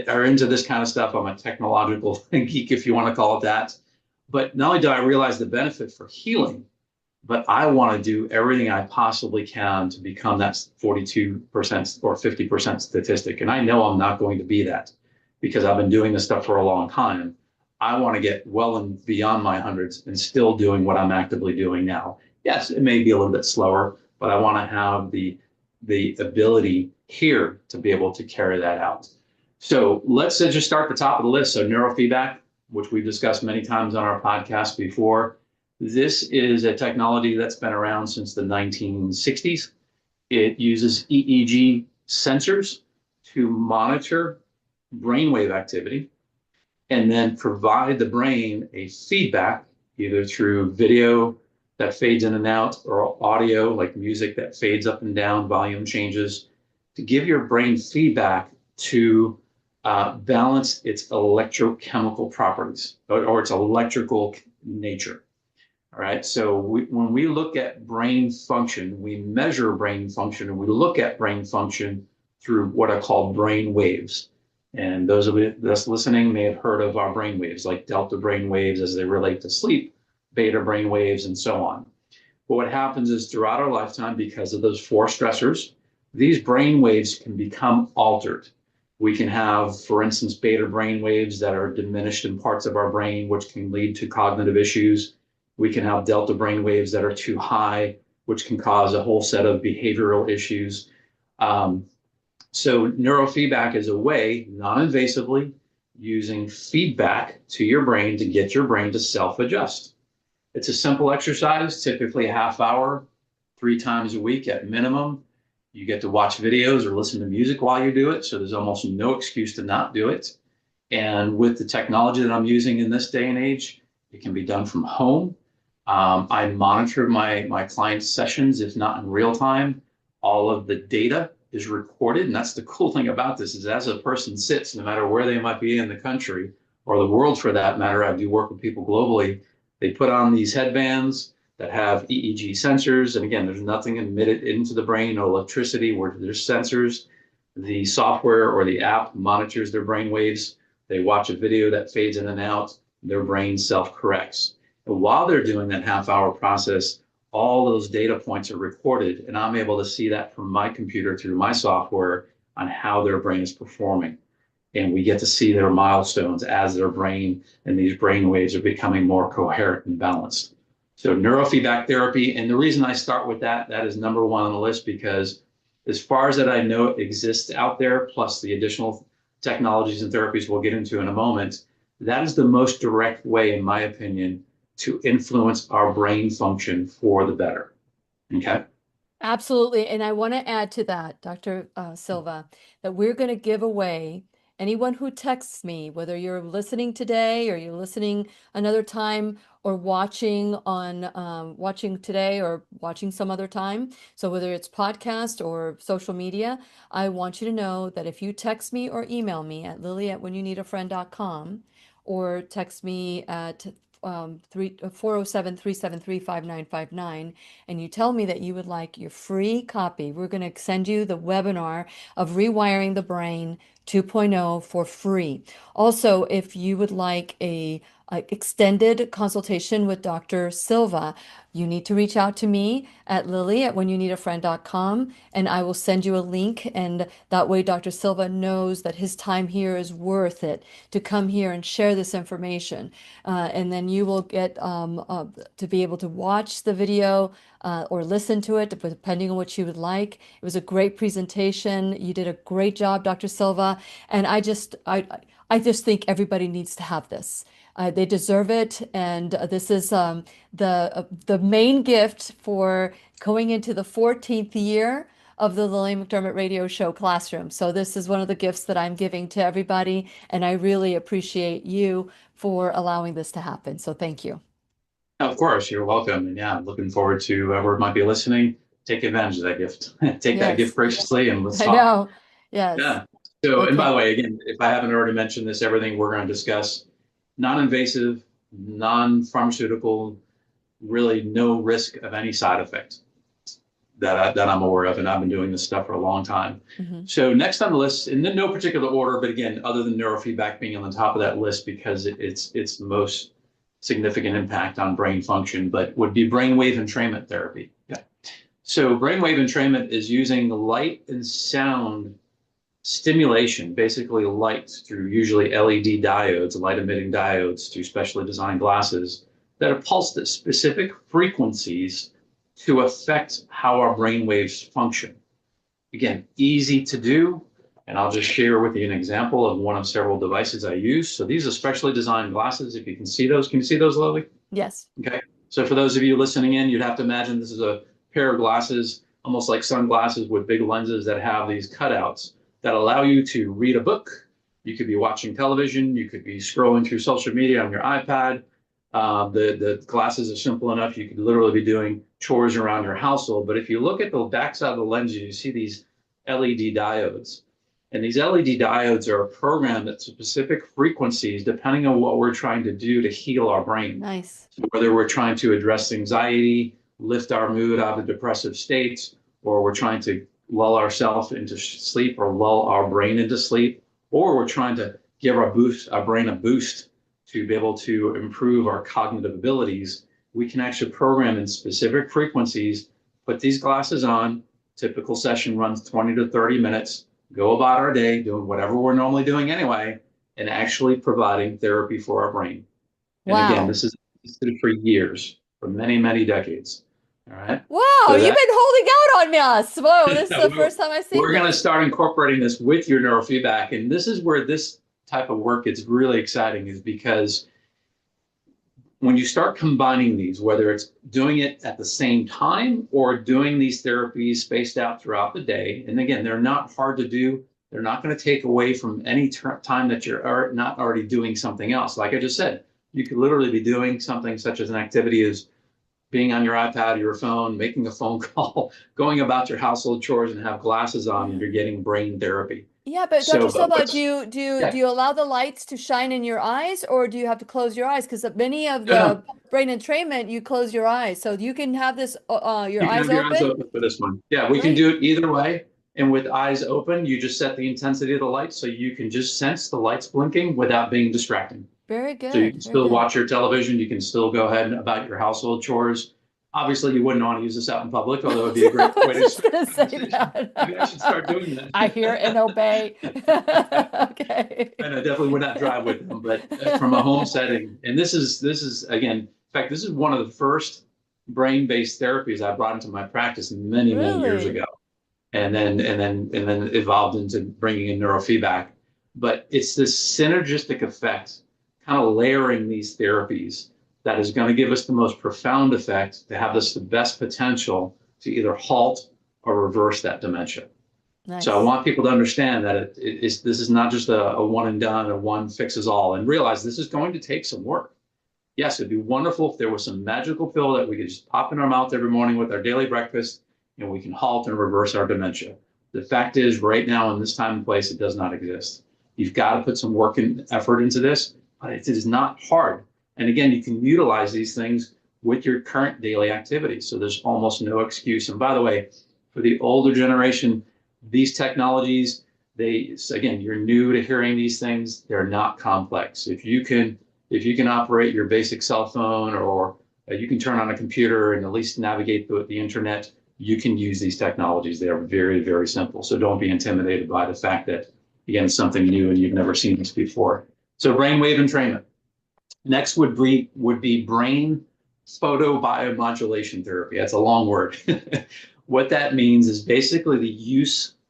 are into this kind of stuff. I'm a technological geek, if you want to call it that. But not only do I realize the benefit for healing, but I want to do everything I possibly can to become that 42% or 50% statistic. And I know I'm not going to be that because I've been doing this stuff for a long time. I want to get well and beyond my hundreds and still doing what I'm actively doing now. Yes, it may be a little bit slower, but I want to have the ability here to be able to carry that out. So let's just start at the top of the list. So neurofeedback, which we've discussed many times on our podcast before. This is a technology that's been around since the 1960s. It uses EEG sensors to monitor brainwave activity and then provide the brain a feedback, either through video that fades in and out or audio like music that fades up and down, volume changes, to give your brain feedback to balance its electrochemical properties or its electrical nature. All right. So when we look at brain function, we measure brain function and we look at brain function through what are called brain waves. And those of us listening may have heard of our brain waves, like delta brain waves as they relate to sleep, beta brain waves, and so on. But what happens is throughout our lifetime, because of those four stressors, these brain waves can become altered. We can have, for instance, beta brain waves that are diminished in parts of our brain, which can lead to cognitive issues. We can have delta brain waves that are too high, which can cause a whole set of behavioral issues. So neurofeedback is a way, non-invasively, using feedback to your brain to get your brain to self-adjust. It's a simple exercise, typically a half hour, 3 times a week at minimum. You get to watch videos or listen to music while you do it, so there's almost no excuse to not do it. And with the technology that I'm using in this day and age, it can be done from home. I monitor my clients' sessions, if not in real time. All of the data is recorded, and that's the cool thing about this is as a person sits, no matter where they might be in the country or the world for that matter, I do work with people globally. They put on these headbands that have EEG sensors, and again, there's nothing emitted into the brain, no electricity, where there's sensors. The software or the app monitors their brain waves. They watch a video that fades in and out, their brain self-corrects. And while they're doing that half-hour process, all those data points are recorded, and I'm able to see that from my computer through my software on how their brain is performing. And we get to see their milestones as their brain and these brain waves are becoming more coherent and balanced. So neurofeedback therapy, and the reason I start with that is number one on the list because as far as that I know it exists out there, plus the additional technologies and therapies we'll get into in a moment, that is the most direct way, in my opinion, to influence our brain function for the better. Okay. Absolutely. And I want to add to that, Dr. Silva, that we're going to give away anyone who texts me, whether you're listening today or you're listening another time or watching today or watching some other time. So whether it's podcast or social media, I want you to know that if you text me or email me at lily@whenyouneedafriend.com or text me at 407-373-5959 and you tell me that you would like your free copy, we're going to send you the webinar of Rewiring the Brain 2.0 for free. Also, if you would like a extended consultation with Dr. Silva, you need to reach out to me at Lily at whenyouneedafriend.com, and I will send you a link. And that way, Dr. Silva knows that his time here is worth it to come here and share this information. And then you will get to be able to watch the video or listen to it, depending on what you would like. It was a great presentation. You did a great job, Dr. Silva. And I just think everybody needs to have this. They deserve it, and this is the main gift for going into the 14th year of the Lillian McDermott Radio Show classroom. So this is one of the gifts that I'm giving to everybody, and I really appreciate you for allowing this to happen. So thank you. Of course, you're welcome. And yeah, looking forward to whoever might be listening. Take advantage of that gift. Take that gift Yes, graciously and let's I talk. know. Yes. Yeah. So, and by Okay. the way, again, if I haven't already mentioned this, everything we're going to discuss, non-invasive, non-pharmaceutical, really no risk of any side effect that I'm aware of. And I've been doing this stuff for a long time. Hmm. So next on the list, and in no particular order, but again, other than neurofeedback being on the top of that list because it's the most significant impact on brain function, but would be brainwave entrainment therapy. Yeah. So brainwave entrainment is using light and sound stimulation, basically light through usually LED diodes, light emitting diodes through specially designed glasses that are pulsed at specific frequencies to affect how our brain waves function. Again, easy to do. And I'll just share with you an example of one of several devices I use. So these are specially designed glasses. If you can see those, can you see those, Lily? Yes. Okay. So for those of you listening in, you'd have to imagine this is a pair of glasses, almost like sunglasses with big lenses that have these cutouts that allow you to read a book. You could be watching television. You could be scrolling through social media on your iPad. The glasses are simple enough. You could literally be doing chores around your household. But if you look at the backside of the lenses, you see these LED diodes. And these LED diodes are programmed at specific frequencies depending on what we're trying to do to heal our brain. Nice. So whether we're trying to address anxiety, lift our mood out of depressive states, or we're trying to lull ourselves into sleep or lull our brain into sleep, or we're trying to give our brain a boost to be able to improve our cognitive abilities, we can actually program in specific frequencies, put these glasses on, typical session runs 20 to 30 minutes, go about our day doing whatever we're normally doing anyway, and actually providing therapy for our brain. And again, Wow. this is for years, for many, many decades. All right. Wow, So you've that been holding out on us. Whoa, this is the first time I've seen we're going to this. start incorporating this with your neurofeedback. And this is where this type of work is really exciting, is because when you start combining these, whether it's doing it at the same time or doing these therapies spaced out throughout the day, and again, they're not hard to do. They're not going to take away from any time that you're not already doing something else. Like I just said, you could literally be doing something such as an activity as being on your iPad or your phone, making a phone call, going about your household chores and have glasses on and Yeah. you're getting brain therapy. Yeah, but Dr. So, but Silva, what's, do yeah, you allow the lights to shine in your eyes, or do you have to close your eyes? Because many of no, no, the brain entrainment, you close your eyes, so you can have this your you can eyes have your eyes open. open for this one. Yeah, we can Great, do it either way. And with eyes open, you just set the intensity of the light so you can just sense the lights blinking without being distracting. very So you good, can very still good. watch your television. You can still go ahead and about your household chores. Obviously, you wouldn't want to use this out in public, although it'd be a great I way was to just start gonna a say conversation. Maybe I should start that. doing I that. hear and obey. Okay. And I definitely would not drive with them, but from a home setting. And this is again, in fact, this is one of the first brain-based therapies I brought into my practice many, many years Really? ago, and then evolved into bringing in neurofeedback. But it's this synergistic effect, kind of layering these therapies, that is going to give us the most profound effect to have this the best potential to either halt or reverse that dementia. So I Nice. want people to understand that this is not just a one and done, a one fixes all, and realize this is going to take some work. Yes, it'd be wonderful if there was some magical pill that we could just pop in our mouth every morning with our daily breakfast and we can halt and reverse our dementia. The fact is, right now in this time and place, it does not exist. You've got to put some work and effort into this, but it is not hard. And again, you can utilize these things with your current daily activities. So there's almost no excuse. And by the way, for the older generation, these technologies, again, you're new to hearing these things. They're not complex. If you can operate your basic cell phone or you can turn on a computer and at least navigate the internet. You can use these technologies. They are very, very simple. So don't be intimidated by the fact that, again, it's something new and you've never seen this before. So brainwave entrainment. Next would be brain photobiomodulation therapy. That's a long word. What that means is basically the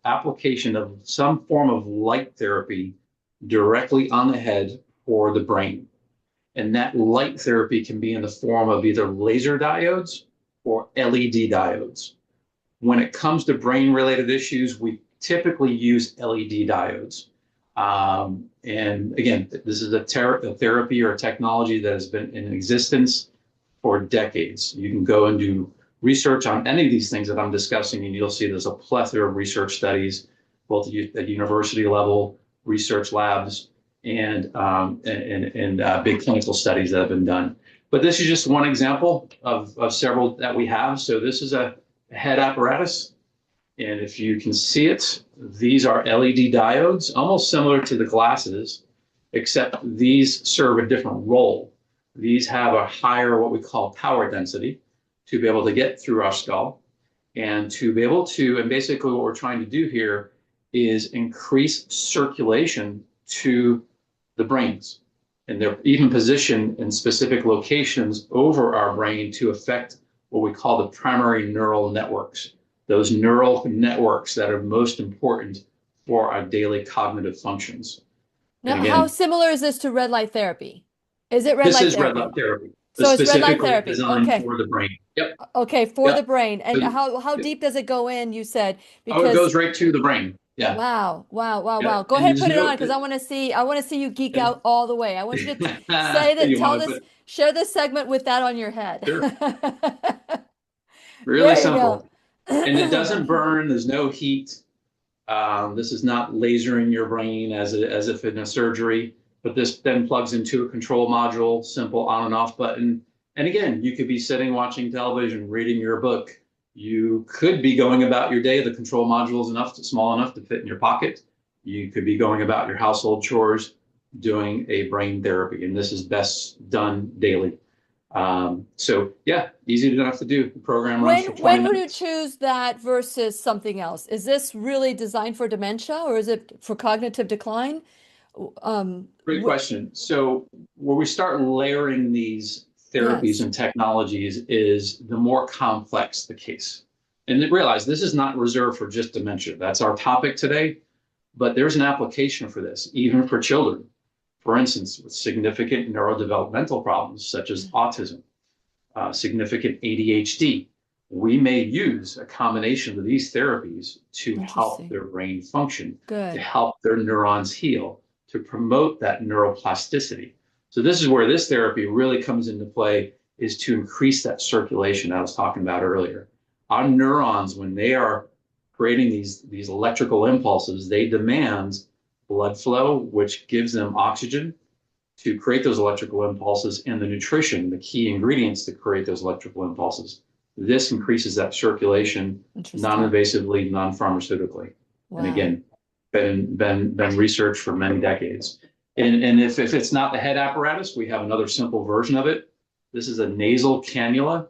application of some form of light therapy directly on the head or the brain. And that light therapy can be in the form of either laser diodes or LED diodes. When it comes to brain-related issues, we typically use LED diodes. And again, this is a therapy or a technology that has been in existence for decades. You can go and do research on any of these things that I'm discussing, and you'll see there's a plethora of research studies, both at university level, research labs, and big clinical studies that have been done. But this is just one example of several that we have. So this is a head apparatus. And if you can see it, these are LED diodes, almost similar to the glasses, except these serve a different role. These have a higher, what we call power density, to be able to get through our skull and to be able to, and basically what we're trying to do here is increase circulation to the brains. And they're even positioned in specific locations over our brain to affect what we call the primary neural networks, those neural networks that are most important for our daily cognitive functions. Now, Again, how similar is this to red light therapy? Is it red this light is red therapy? light therapy, So it's red light specifically therapy. designed Okay. for the brain. Yep. Okay, for the Yep. brain. And So, how deep does it go in, you said? oh, it Because goes right to the brain. Yeah. wow, wow, wow, wow. Yep. Go And ahead and there's put it no, on because I want to see you geek out all the way. I want you to say that, you tell want to this, put share this segment with that on your head. sure, really There you go. simple. And it doesn't burn, there's no heat. This is not lasering your brain as if in a surgery, but this then plugs into a control module, simple on and off button. And again, you could be sitting watching television, reading your book. You could be going about your day. The control module is small enough to fit in your pocket. You could be going about your household chores, doing a brain therapy, and this is best done daily. So yeah, easy enough to do. The program runs for 20 When would you minutes. choose that versus something else? Is this really designed for dementia or is it for cognitive decline? Great question. So where we start layering these therapies Yes. and technologies is the more complex the case. And realize this is not reserved for just dementia. That's our topic today, but there's an application for this, even for children. For instance, with significant neurodevelopmental problems such as autism, significant ADHD, we may use a combination of these therapies to help Interesting. their brain function, to Good. help their neurons heal, to promote that neuroplasticity. So this is where this therapy really comes into play, is to increase that circulation I was talking about earlier. Our neurons, when they are creating these electrical impulses, they demand blood flow, which gives them oxygen to create those electrical impulses, and the nutrition, the key ingredients to create those electrical impulses. This increases that circulation Interesting. non-invasively, non-pharmaceutically. Wow. And again, been researched for many decades. And if it's not the head apparatus, we have another simple version of it. This is a nasal cannula.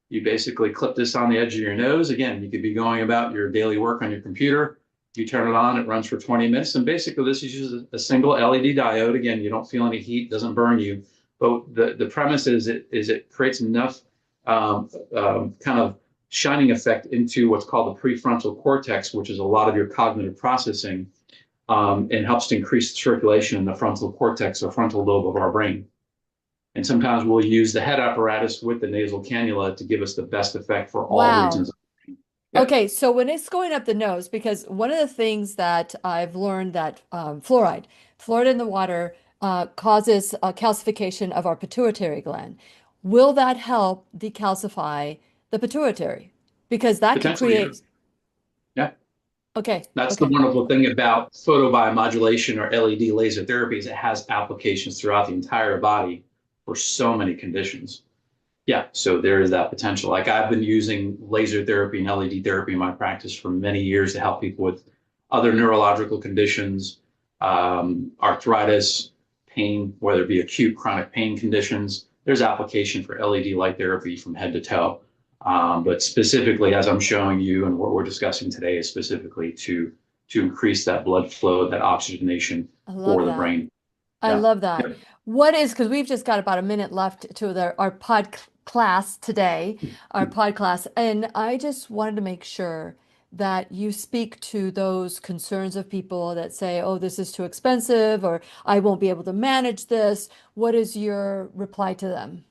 You basically clip this on the edge of your nose. Again, you could be going about your daily work on your computer. You turn it on, it runs for 20 minutes. And basically this uses a single LED diode. Again, you don't feel any heat, doesn't burn you. But the premise is it creates enough kind of shining effect into what's called the prefrontal cortex, which is a lot of your cognitive processing, and helps to increase the circulation in the frontal cortex or frontal lobe of our brain. And sometimes we'll use the head apparatus with the nasal cannula to give us the best effect for all regions. Yep. Okay, so when it's going up the nose, because one of the things that I've learned that fluoride in the water causes calcification of our pituitary gland. Will that help decalcify the pituitary? Because that can Potentially, create. yeah. Okay. That's Okay. the wonderful thing about photobiomodulation or LED laser therapies. It has applications throughout the entire body for so many conditions. Yeah, so there is that potential. Like I've been using laser therapy and LED therapy in my practice for many years to help people with other neurological conditions, arthritis, pain, whether it be acute chronic pain conditions. there's application for LED light therapy from head to toe. But specifically, as I'm showing you, and what we're discussing today is specifically to increase that blood flow, that oxygenation I love for the that. brain. I Yeah. love that. Yeah. What is, because we've just got about a minute left to our class today, our pod class, and I just wanted to make sure that you speak to those concerns of people that say, oh, this is too expensive, or I won't be able to manage this. What is your reply to them?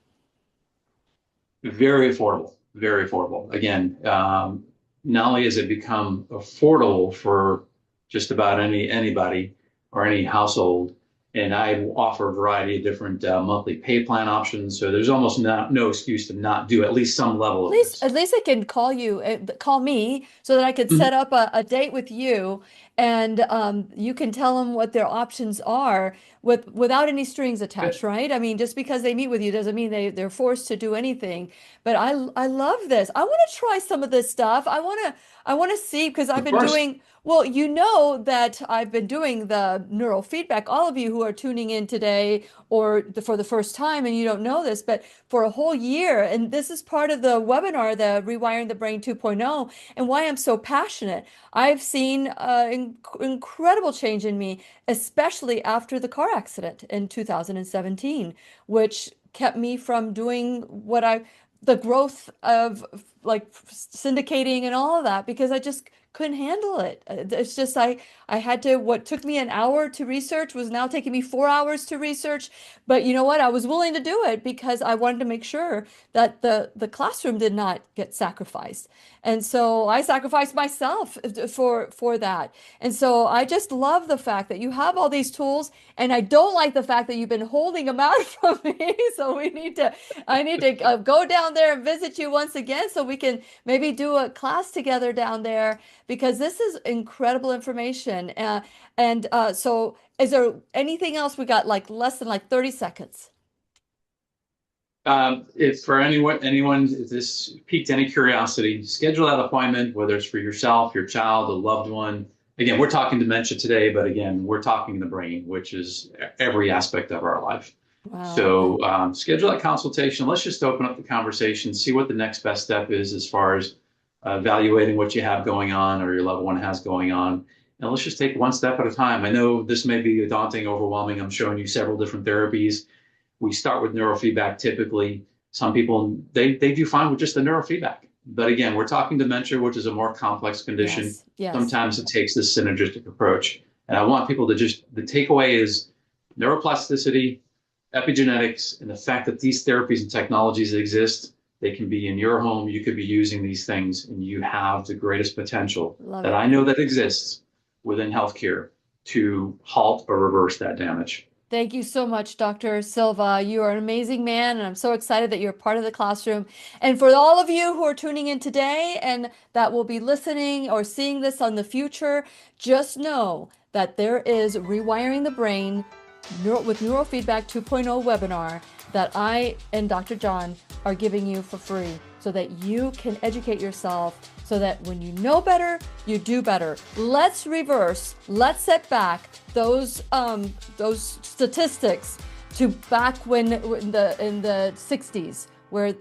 Very affordable, very affordable. Again, not only has it become affordable for just about anybody or any household, and I offer a variety of different monthly pay plan options. So there's almost no excuse to not do at least some level of this. At least I can call you, call me so that I could Mhm. set up a date with you and you can tell them what their options are without any strings Good. attached, right? I mean, just because they meet with you doesn't mean they're forced to do anything. But I love this. I want to try some of this stuff. I want to see because I've Of been course. doing, well, you know that I've been doing the neurofeedback. All of you who are tuning in today or for the first time and you don't know this, but for a whole year, and this is part of the webinar, the Rewiring the Brain 2.0, and why I'm so passionate. I've seen incredible change in me, especially after the car accident in 2017, which kept me from doing the growth of like syndicating and all of that because I just couldn't handle it. It's just I had to, what took me an hour to research was now taking me 4 hours to research. But you know what? I was willing to do it because I wanted to make sure that the classroom did not get sacrificed. And so I sacrificed myself for that. And so I just love the fact that you have all these tools, and I don't like the fact that you've been holding them out from me. So I need to go down there and visit you once again so we can maybe do a class together down there because this is incredible information. So is there anything else? We got like less than like 30 seconds. If for anyone, if this piqued any curiosity, schedule that appointment, whether it's for yourself, your child, a loved one. Again, we're talking dementia today, but again, we're talking the brain, which is every aspect of our life. Wow. So schedule that consultation. Let's just open up the conversation, see what the next best step is as far as evaluating what you have going on or your loved one has going on. And let's just take one step at a time. I know this may be daunting, overwhelming. I'm showing you several different therapies. We start with neurofeedback typically. Some people, they do fine with just the neurofeedback. But again, we're talking dementia, which is a more complex condition. Yes, yes. Sometimes it takes this synergistic approach. And I want people to the takeaway is neuroplasticity, epigenetics, and the fact that these therapies and technologies exist. They can be in your home. You could be using these things, and you have the greatest potential Love that it. I know that exists within healthcare to halt or reverse that damage. Thank you so much, Dr. Silva. You are an amazing man, and I'm so excited that you're part of the classroom. And for all of you who are tuning in today and that will be listening or seeing this on the future, just know that there is Rewiring the Brain with Neurofeedback 2.0 webinar that I and Dr. John are giving you for free so that you can educate yourself so that when you know better, you do better. Let's reverse, let's set back those statistics to back when in the 60s where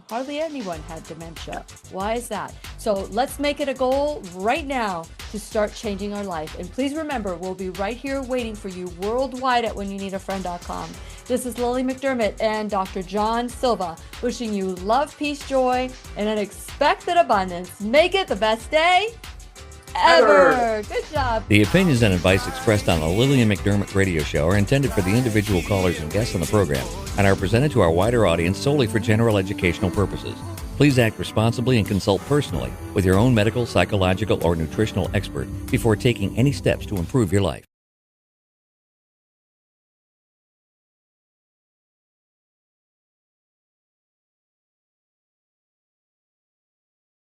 hardly anyone had dementia. Why is that? So let's make it a goal right now to start changing our life. And please remember, we'll be right here waiting for you worldwide at whenyouneedafriend.com. This is Lily McDermott and Dr. John Silva wishing you love, peace, joy, and unexpected abundance. Make it the best day ever. Good job. The opinions and advice expressed on the Lillian McDermott radio show are intended for the individual callers and guests on the program and are presented to our wider audience solely for general educational purposes. Please act responsibly and consult personally with your own medical, psychological, or nutritional expert before taking any steps to improve your life.